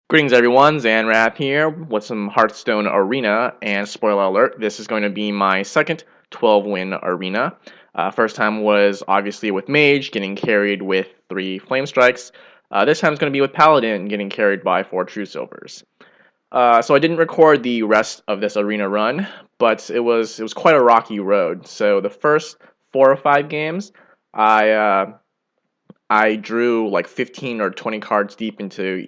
Greetings everyone, Zannrath here with some Hearthstone Arena, and spoiler alert, this is going to be my second 12-win arena. First time was obviously with Mage, getting carried with 3 Flame Strikes. This time it's going to be with Paladin, getting carried by 4 Truesilvers. So I didn't record the rest of this arena run, but it was quite a rocky road. So the first 4 or 5 games, I drew like 15 or 20 cards deep into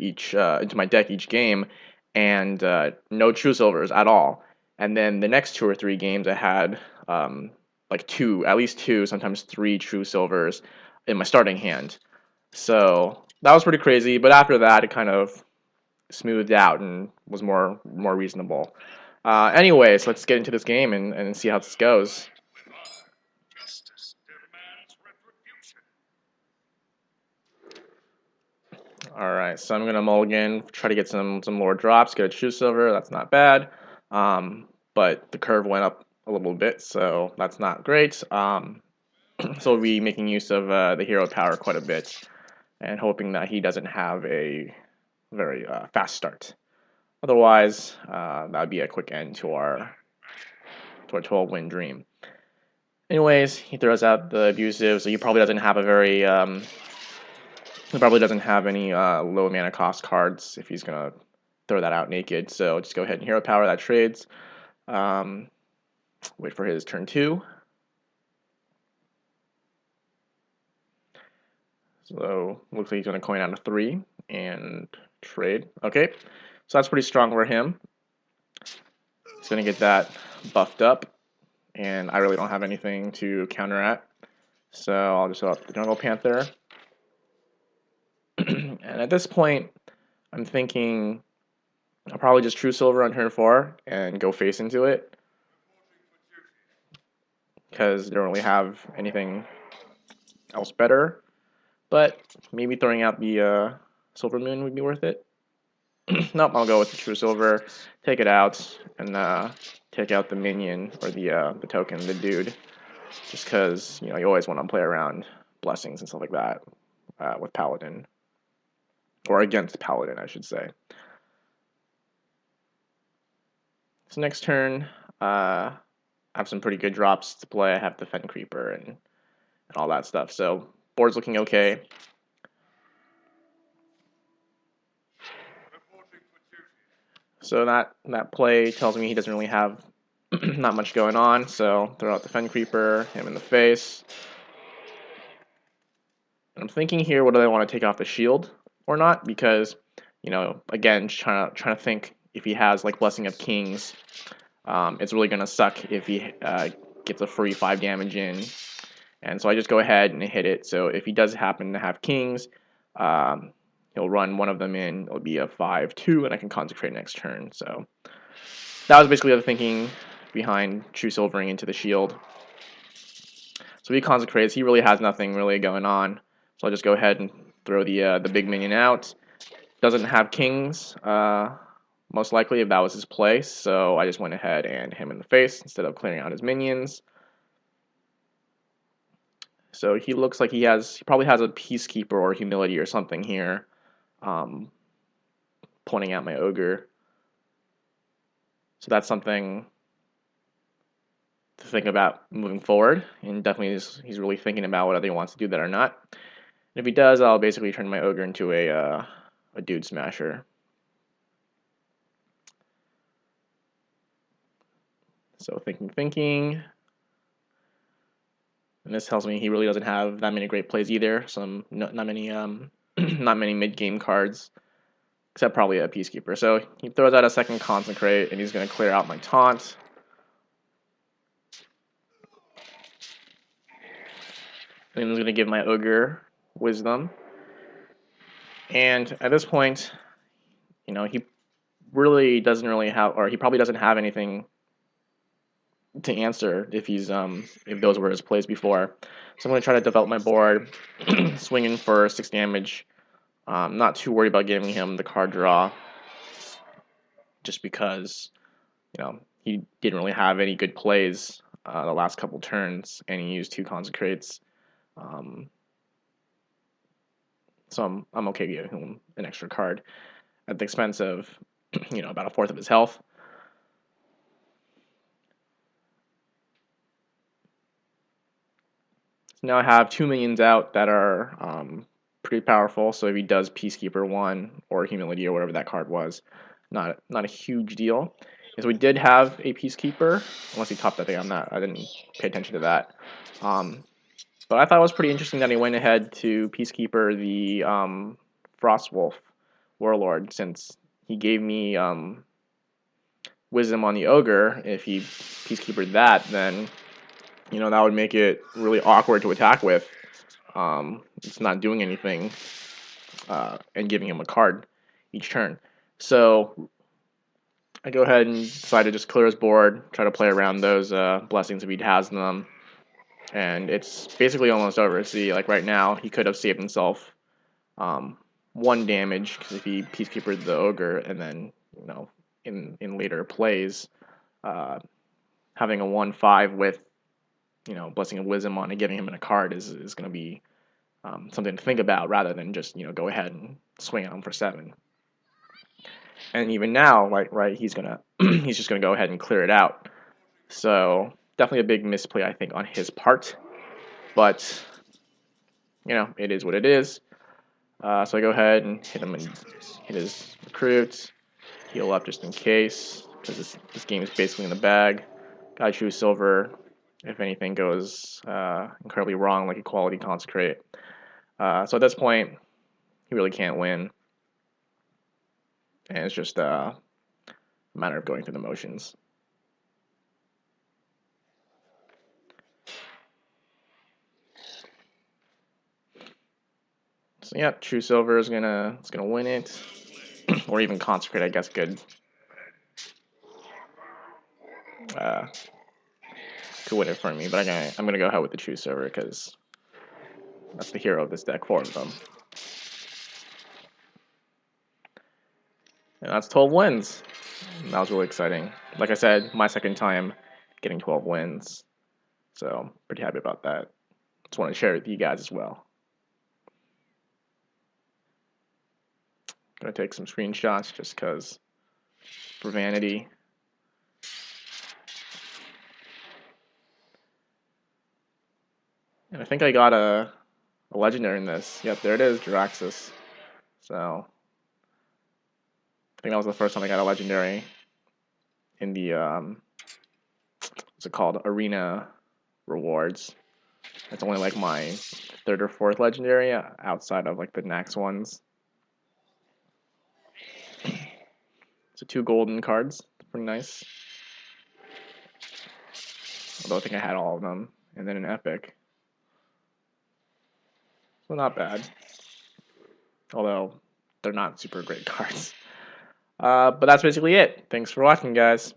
my deck each game, and no true silvers at all. And then the next 2 or 3 games, I had at least two, sometimes 3 true silvers in my starting hand. So that was pretty crazy. But after that, it kind of smoothed out and was more reasonable. Anyways, let's get into this game and see how this goes. Alright, so I'm going to mulligan, try to get some more drops, get a Truesilver, that's not bad. But the curve went up a little bit, so that's not great. So we'll be making use of the hero power quite a bit, and hoping that he doesn't have a very fast start. Otherwise, that would be a quick end to our 12-win dream. Anyways, he throws out the abusive, so he probably doesn't have any low mana cost cards if he's gonna throw that out naked. So just go ahead and hero power that trades. Wait for his turn 2. So looks like he's gonna coin out a 3 and trade. Okay, so that's pretty strong for him. He's gonna get that buffed up, and I really don't have anything to counter at. So I'll just throw out the Jungle Panther. And at this point, I'm thinking I'll probably just Truesilver on turn 4 and go face into it, because I don't really have anything else better. But maybe throwing out the Silver Moon would be worth it. Nope, I'll go with the Truesilver, take it out, and take out the minion, or the token, the dude, just because you always want to play around blessings and stuff like that with Paladin, or against Paladin, I should say. So next turn, I have some pretty good drops to play. I have the Fen Creeper and all that stuff. So board's looking okay. So that play tells me he doesn't really have not much going on. So throw out the Fen Creeper, him in the face. And I'm thinking here, what do I want to take off the shield or not? Because again, just trying to think if he has like Blessing of Kings. It's really gonna suck if he gets a free 5 damage in, and so I just go ahead and hit it. So if he does happen to have kings, he'll run one of them in. It'll be a 5/2, and I can consecrate next turn. So that was basically the thinking behind Truesilvering into the shield. So he consecrates. He really has nothing really going on. So I'll just go ahead and throw the big minion out. Doesn't have kings. Most likely, if that was his play, so I just went ahead and hit him in the face instead of clearing out his minions. So he looks like he probably has a Peacekeeper or Humility or something here, pointing at my Ogre. So that's something to think about moving forward, and definitely he's really thinking about whether he wants to do that or not. And if he does, I'll basically turn my Ogre into a Dude Smasher. So thinking, and this tells me he really doesn't have that many great plays either. Not many not many mid-game cards, except probably a Peacekeeper. So he throws out a second Consecrate, and he's going to clear out my taunt. And he's going to give my Ogre Wisdom. And at this point, he really doesn't really have, or he probably doesn't have anything to answer if those were his plays before. So I'm going to try to develop my board, swinging for 6 damage. Not too worried about giving him the card draw, just because he didn't really have any good plays the last couple turns, and he used 2 consecrates. So I'm okay giving him an extra card. at the expense of, about a fourth of his health. So now I have 2 minions out that are pretty powerful. So if he does Peacekeeper 1 or Humility or whatever that card was, not a huge deal. Because we did have a Peacekeeper, unless he topped that thing. I didn't pay attention to that. But I thought it was pretty interesting that he went ahead to Peacekeeper the Frostwolf Warlord, since he gave me Wisdom on the Ogre. If he Peacekeepered that, then that would make it really awkward to attack with. It's not doing anything and giving him a card each turn. So I go ahead and decide to just clear his board, try to play around those blessings if he has them. And it's basically almost over. See, like right now, he could have saved himself 1 damage, because if he Peacekeepered the Ogre, and then, in later plays, having a 1/5 with, Blessing of Wisdom on and giving him a card is going to be something to think about, rather than just, go ahead and swing at him for 7. And even now, right, he's just gonna go ahead and clear it out. So definitely a big misplay, I think, on his part. But it is what it is. So I go ahead and hit him and hit his recruit, heal up just in case, because this game is basically in the bag. Got Truesilver if anything goes incredibly wrong, like Equality Consecrate. So at this point, he really can't win. And it's just a matter of going through the motions. So yeah, Truesilver is gonna win it, or even Consecrate, I guess. Could win it for me, but I'm gonna go ahead with the Truesilver because that's the hero of this deck, 4 of them. And that's 12 wins. And that was really exciting. Like I said, my second time getting 12 wins. So, pretty happy about that. Just want to share it with you guys as well. Gonna take some screenshots just because, for vanity. And I think I got a legendary in this. Yep, there it is, Jiraxis. So, I think that was the first time I got a legendary in the, what's it called, Arena rewards. It's only like my 3rd or 4th legendary outside of like the Nax ones. So 2 golden cards, pretty nice. Although I think I had all of them, and then an epic. So not bad. Although they're not super great cards. But that's basically it. Thanks for watching, guys.